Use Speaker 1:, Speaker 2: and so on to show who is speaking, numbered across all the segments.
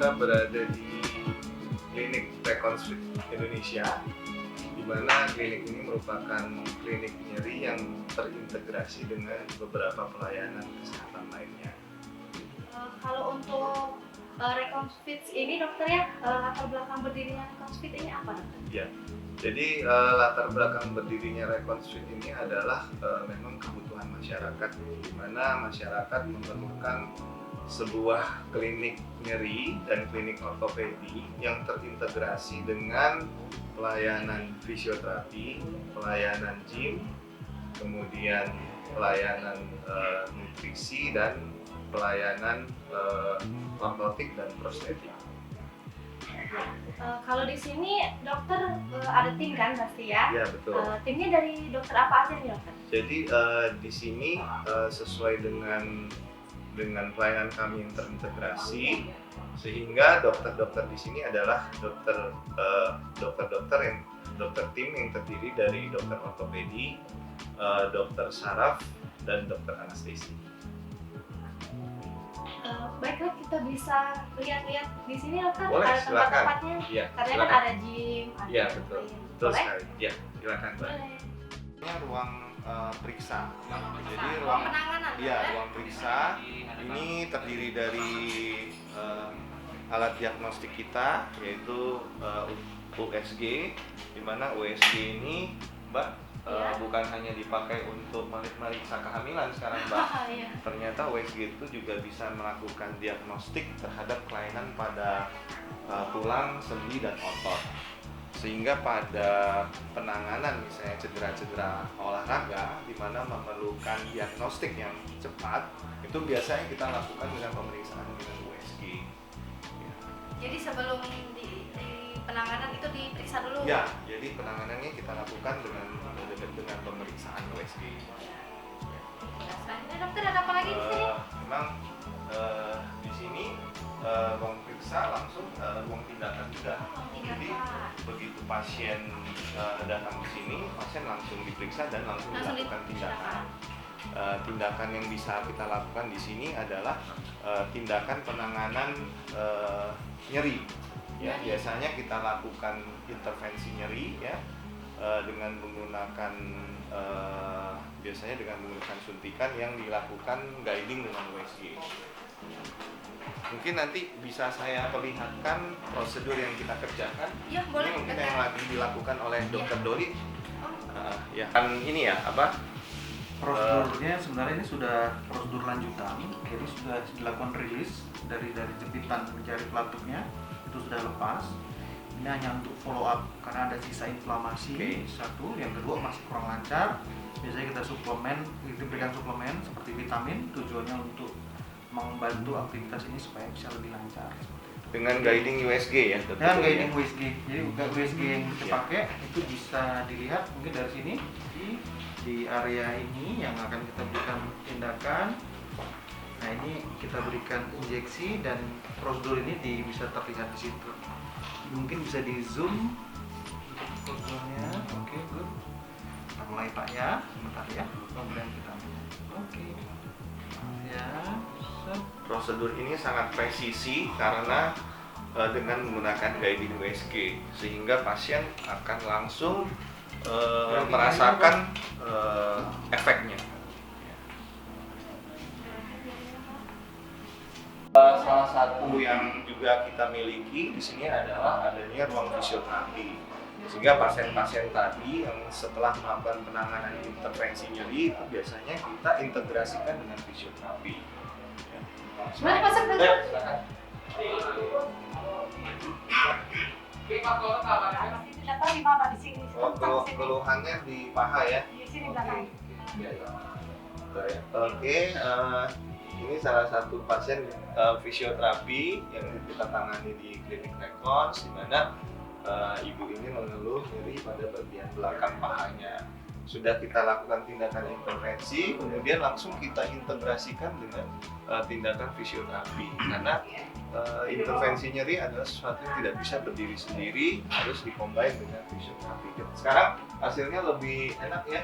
Speaker 1: kita berada di klinik Reconstruct Indonesia, di mana klinik ini merupakan klinik nyeri yang terintegrasi dengan beberapa pelayanan kesehatan lainnya.
Speaker 2: Kalau untuk Reconstruct ini dokter ya, latar belakang berdirinya Reconstruct ini apa dokter?
Speaker 1: Ya, jadi latar belakang berdirinya Reconstruct ini adalah memang kebutuhan masyarakat, di mana masyarakat memerlukan sebuah klinik nyeri dan klinik ortopedi yang terintegrasi dengan pelayanan fisioterapi, pelayanan gym, kemudian pelayanan nutrisi dan pelayanan ortotik dan prostetik.
Speaker 2: Kalau di sini dokter ada tim kan pasti ya?
Speaker 1: Ya, betul.
Speaker 2: Timnya dari dokter apa aja nih dokter?
Speaker 1: Jadi di sini sesuai dengan pelayanan kami yang terintegrasi, sehingga dokter-dokter di sini adalah dokter tim yang terdiri dari dokter ortopedi, dokter saraf, dan dokter anestesi.
Speaker 2: Baiklah, kita bisa lihat-lihat di sini dokter.
Speaker 1: Boleh,
Speaker 2: ada
Speaker 1: silakan.
Speaker 2: tempat-tempatnya.
Speaker 1: Ya,
Speaker 2: Katanya kan ada gym, ada
Speaker 1: Ya,
Speaker 2: yang
Speaker 1: betul.
Speaker 2: lain.
Speaker 1: Betul
Speaker 2: Boleh?
Speaker 1: sekali. Ya, silakan, Mbak.
Speaker 2: Boleh.
Speaker 1: Ini ruang periksa. Jadi
Speaker 2: Ruang penanganan.
Speaker 1: Iya,
Speaker 2: boleh?
Speaker 1: ruang periksa ini terdiri dari alat diagnostik kita, yaitu USG, di mana USG ini, Mbak,
Speaker 2: Iya.
Speaker 1: bukan hanya dipakai untuk meriksa kehamilan sekarang, Mbak.
Speaker 2: Iya.
Speaker 1: Ternyata USG itu juga bisa melakukan diagnostik terhadap kelainan pada tulang, sendi, dan otot. Sehingga pada penanganan misalnya cedera-cedera olahraga di mana memerlukan diagnostik yang cepat, itu biasanya kita lakukan dengan pemeriksaan dengan USG.
Speaker 2: Jadi sebelum di penanganan itu diperiksa dulu.
Speaker 1: Ya, jadi penanganannya kita lakukan dengan pemeriksaan USG.
Speaker 2: Nah, selanjutnya dokter ada apa lagi di sini?
Speaker 1: Memang di sini ruang periksa langsung ruang tindakan juga. Jadi begitu pasien datang ke sini, pasien langsung diperiksa dan langsung dilakukan tindakan. Tindakan yang bisa kita lakukan di sini adalah tindakan penanganan nyeri. Ya, biasanya kita lakukan intervensi nyeri ya dengan menggunakan biasanya dengan menggunakan suntikan yang dilakukan guiding dengan USG. Mungkin nanti bisa saya perlihatkan prosedur yang kita kerjakan.
Speaker 2: Ya, boleh.
Speaker 1: Ini mungkin yang lagi dilakukan oleh Dr. Doli.
Speaker 2: Oh.
Speaker 1: Ya, kan ini ya apa?
Speaker 3: Prosedurnya sebenarnya ini sudah prosedur lanjutan, jadi sudah dilakukan rilis dari jepitan jari pelatuknya itu sudah lepas. Ini hanya untuk follow up karena ada sisa inflamasi. Satu, yang kedua masih kurang lancar. Biasanya kita berikan suplemen seperti vitamin, tujuannya untuk membantu aktivitas ini supaya bisa lebih lancar.
Speaker 1: Dengan guiding USG ya, Dr.
Speaker 3: Dengan
Speaker 1: Doli,
Speaker 3: guiding USG. Jadi USG yang kita pakai itu bisa dilihat mungkin dari sini di area ini yang akan kita berikan tindakan. Nah, ini kita berikan injeksi dan prosedur ini bisa terlihat di situ. Mungkin bisa di zoom prosedurnya. Oke, good. Kita mulai Pak ya, sebentar ya. Kemudian kita oke. Ya.
Speaker 1: Prosedur ini sangat presisi karena dengan menggunakan guiding USG, sehingga pasien akan langsung merasakan efeknya. Salah satu yang juga kita miliki di sini adalah adanya ruang fisioterapi, sehingga pasien-pasien tadi yang setelah melakukan penanganan intervensi nyeri itu biasanya kita integrasikan dengan fisioterapi.
Speaker 2: Boleh masuk dulu.
Speaker 1: Silakan.
Speaker 2: Datang di mana di sini?
Speaker 1: Kalau keluhannya di paha ya.
Speaker 2: Di sini belakang.
Speaker 1: Oke, ini salah satu pasien fisioterapi yang kita tangani di klinik Recons, di mana ibu ini mengeluh nyeri pada bagian belakang pahanya. Sudah kita lakukan tindakan intervensi, kemudian langsung kita integrasikan dengan tindakan fisioterapi, karena intervensi nyeri adalah sesuatu yang tidak bisa berdiri sendiri, harus dikombin dengan fisioterapi. Sekarang hasilnya lebih enak ya,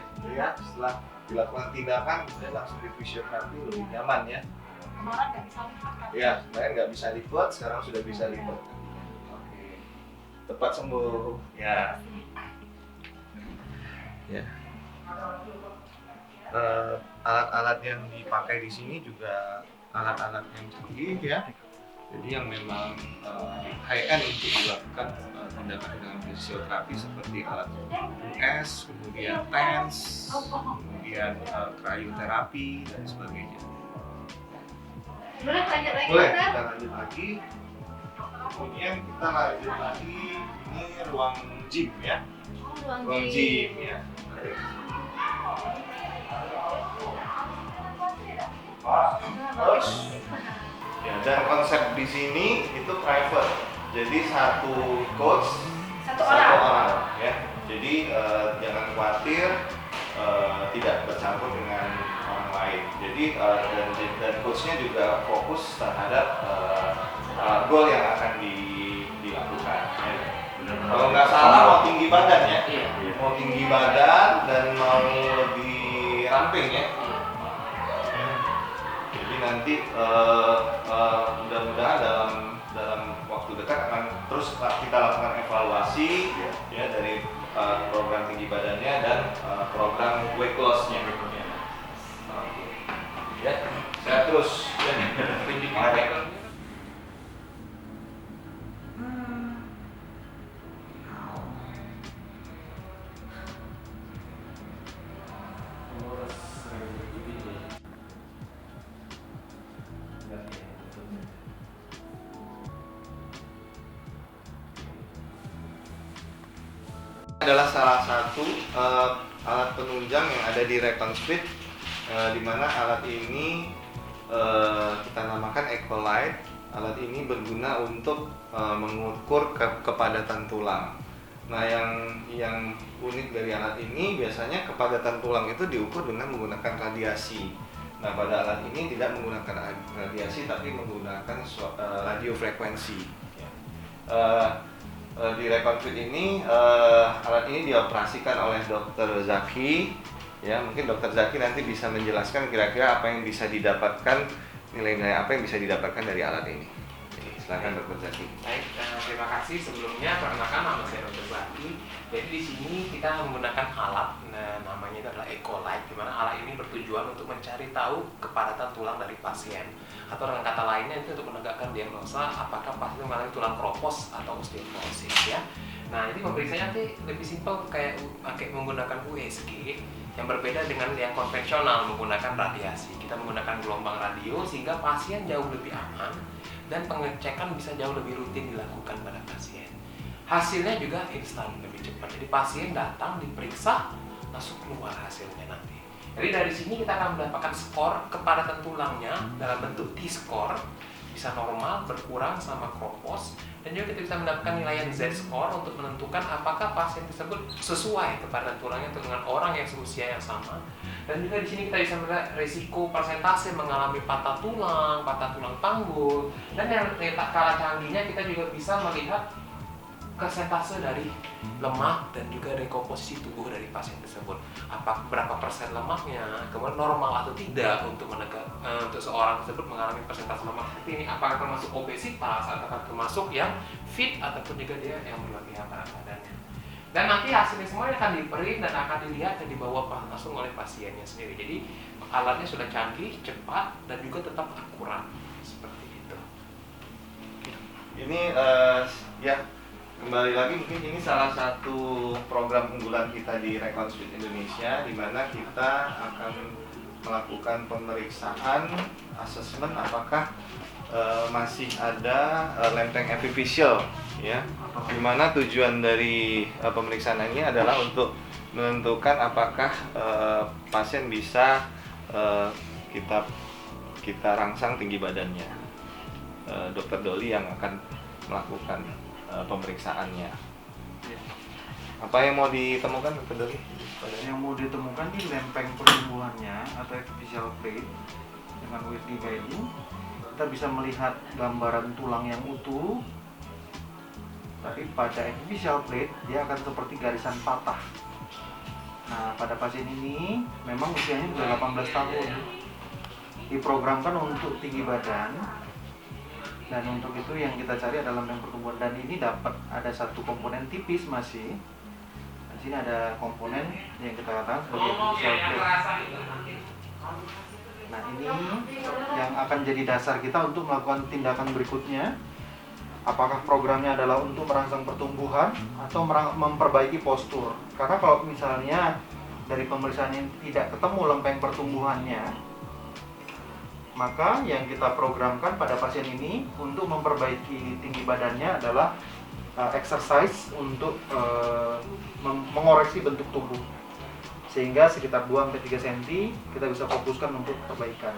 Speaker 1: setelah dilakukan tindakan kemudian langsung di fisioterapi lebih nyaman ya.
Speaker 4: kemarin nggak bisa lipat kan?
Speaker 1: Ya, kemarin nggak bisa lipat, sekarang sudah bisa lipat. Oke. Tepat sembuh. Ya. Ya. Alat-alat yang dipakai di sini juga alat-alat yang canggih ya. Jadi yang memang high end untuk dilakukan tindakan dengan fisioterapi seperti alat US, kemudian TENS, kemudian cryoterapi dan sebagainya.
Speaker 2: Boleh lanjut lagi,
Speaker 1: Boleh,
Speaker 2: dokter?
Speaker 1: kita lanjut lagi. Kemudian kita lanjut lagi, ini ruang gym ya.
Speaker 2: Oh,
Speaker 1: Ruang gym ya. Terus, ya, dan konsep di sini itu private. Jadi satu coach
Speaker 2: Satu orang.
Speaker 1: ya. Jadi jangan khawatir tidak bercampur dengan orang lain. Jadi dan coachnya juga fokus terhadap goal yang akan dilakukan. Ya. Kalau nggak salah mau tinggi badan ya. Mau tinggi badan dan mau lebih ramping ya. Jadi nanti mudah-mudahan dalam waktu dekat akan terus kita lakukan evaluasi ya dari program tinggi badannya dan program weight loss-nya. Ya, saya terus ya. Adalah salah satu alat penunjang yang ada di Reconfit, di mana alat ini kita namakan Ecolite. Alat ini berguna untuk mengukur kepadatan tulang. Nah, yang unik dari alat ini biasanya kepadatan tulang itu diukur dengan menggunakan radiasi. Nah, pada alat ini tidak menggunakan radiasi tapi menggunakan radiofrekuensi. Di Reconfit ini alat ini dioperasikan oleh Dr. Zaki. Ya, mungkin Dr. Zaki nanti bisa menjelaskan kira-kira apa yang bisa didapatkan, nilai-nilai apa yang bisa didapatkan dari alat ini. Jadi, silakan Dr. Zaki.
Speaker 5: Baik, terima kasih. Sebelumnya perkenalkan nama saya Dr. Zaki. Jadi di sini kita menggunakan alat, namanya itu adalah Ecolite, di mana alat ini bertujuan untuk mencari tahu kepadatan tulang dari pasien. Atau dengan kata lainnya itu untuk menegakkan diagnosa apakah pasien mengalami tulang kropos atau osteoporosis ya. Nah, ini pemeriksanya nanti lebih simpel kayak menggunakan USG, yang berbeda dengan yang konvensional menggunakan radiasi. Kita menggunakan gelombang radio sehingga pasien jauh lebih aman dan pengecekan bisa jauh lebih rutin dilakukan pada pasien. Hasilnya juga instan, lebih cepat. Jadi pasien datang diperiksa langsung keluar hasilnya nanti. Jadi dari sini kita akan mendapatkan skor kepadatan tulangnya dalam bentuk T-score, bisa normal, berkurang, sama kropos, dan juga kita bisa mendapatkan nilai Z-score untuk menentukan apakah pasien tersebut sesuai kepadatan tulangnya dengan orang yang seusia yang sama. Dan juga di sini kita bisa melihat risiko persentase mengalami patah tulang panggul, dan yang tak kalah canggihnya kita juga bisa melihat persentase dari lemak dan juga dari komposisi tubuh dari pasien tersebut. Berapa persen lemaknya, kemudian normal atau tidak untuk untuk seorang tersebut mengalami persentase lemak seperti ini. Apakah termasuk obesitas, atau termasuk yang fit, ataupun juga dia yang berlebihan berat badannya. Dan nanti hasilnya semuanya akan di-print dan akan dilihat dan dibawa langsung oleh pasiennya sendiri. Jadi alatnya sudah canggih, cepat, dan juga tetap akurat seperti itu.
Speaker 1: Ini ya, kembali lagi mungkin ini salah satu program unggulan kita di Reconfit Indonesia, di mana kita akan melakukan pemeriksaan asesmen apakah masih ada lempeng epifisial ya, di mana tujuan dari pemeriksaan ini adalah untuk menentukan apakah pasien bisa kita rangsang tinggi badannya. Dr. Doli yang akan melakukan pemeriksaannya. Apa yang mau ditemukan, Dr. Doli?
Speaker 3: Yang mau ditemukan di lempeng pertumbuhannya atau epiphyseal plate dengan USG value, kita bisa melihat gambaran tulang yang utuh. Tapi pada epiphyseal plate dia akan seperti garisan patah. Nah, pada pasien ini memang usianya sudah 18 tahun. diprogramkan untuk tinggi badan, dan untuk itu yang kita cari adalah lempeng pertumbuhan. Dan ini dapat ada satu komponen tipis masih. Di sini ada komponen yang kita katakan sebagai cell plate. Nah, ini yang akan jadi dasar kita untuk melakukan tindakan berikutnya. Apakah programnya adalah untuk merangsang pertumbuhan atau memperbaiki postur. Karena kalau misalnya dari pemeriksaan ini tidak ketemu lempeng pertumbuhannya, maka yang kita programkan pada pasien ini untuk memperbaiki tinggi badannya adalah exercise untuk mengoreksi bentuk tubuh. Sehingga sekitar 2-3 cm kita bisa fokuskan untuk perbaikan.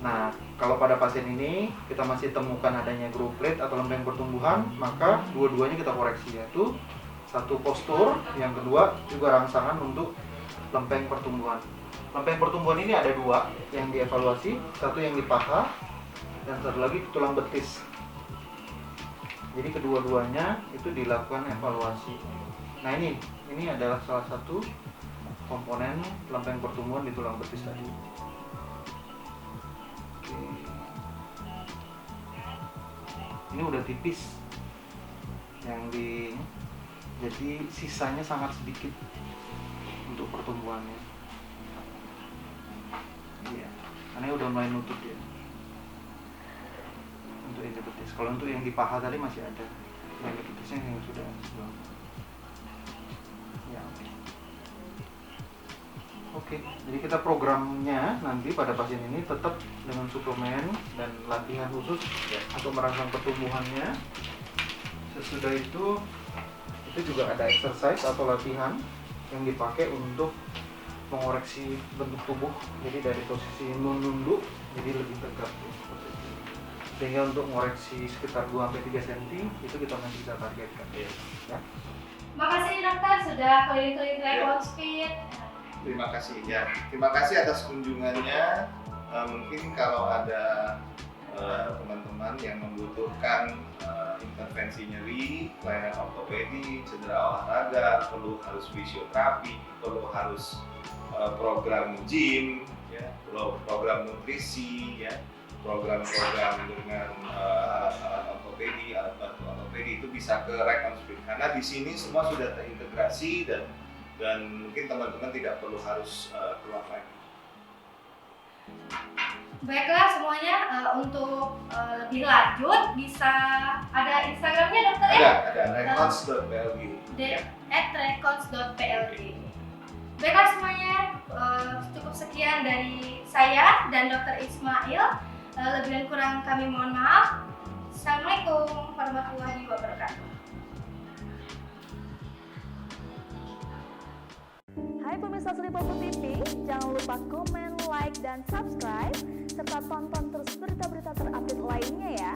Speaker 3: Nah, kalau pada pasien ini kita masih temukan adanya growth plate atau lempeng pertumbuhan, maka dua-duanya kita koreksi, yaitu satu postur, yang kedua juga rangsangan untuk lempeng pertumbuhan. Lempeng pertumbuhan ini ada dua yang dievaluasi, satu yang di paha dan satu lagi tulang betis. Jadi kedua-duanya itu dilakukan evaluasi. Nah, ini adalah salah satu komponen lempeng pertumbuhan di tulang betis tadi. Oke. Ini udah tipis jadi sisanya sangat sedikit untuk pertumbuhannya. Iya, karena udah mulai nutup ya untuk yang di betis. Kalau untuk yang di paha tadi masih ada, yang di betisnya yang sudah sebelum. Ya, oke. Jadi kita programnya nanti pada pasien ini tetap dengan suplemen dan latihan khusus untuk merangsang pertumbuhannya. Sesudah itu juga ada exercise atau latihan yang dipakai untuk mengoreksi bentuk tubuh. Jadi dari posisi nunduk jadi lebih tegak seperti itu. Sehingga untuk mengoreksi sekitar 2-3 cm itu kita masih bisa targetkan. Ya.
Speaker 2: Makasih dokter sudah keliling-keliling CrossFit.
Speaker 1: Terima kasih ya. Terima kasih atas kunjungannya. Mungkin kalau ada teman-teman yang membutuhkan intervensi nyeri, pelayanan ortopedi, cedera olahraga, perlu harus fisioterapi, perlu harus program gym, ya, program nutrisi, ya, program-program dengan alat ortopedi, alat bantu ortopedi itu bisa ke Reconstruct karena di sini semua sudah terintegrasi dan mungkin teman-teman tidak perlu harus keluar lagi.
Speaker 2: Baiklah semuanya, untuk lebih lanjut bisa ada Instagramnya dokter ya?
Speaker 1: Ada recons.plg.
Speaker 2: @recons.plg. Baiklah semuanya, cukup sekian dari saya dan Dr. Ismail. Lebih dan kurang kami mohon maaf. Assalamualaikum warahmatullahi wabarakatuh.
Speaker 4: Hai pemirsa Selipopo TV, jangan lupa komen, like, dan subscribe, serta tonton terus berita-berita terupdate lainnya ya.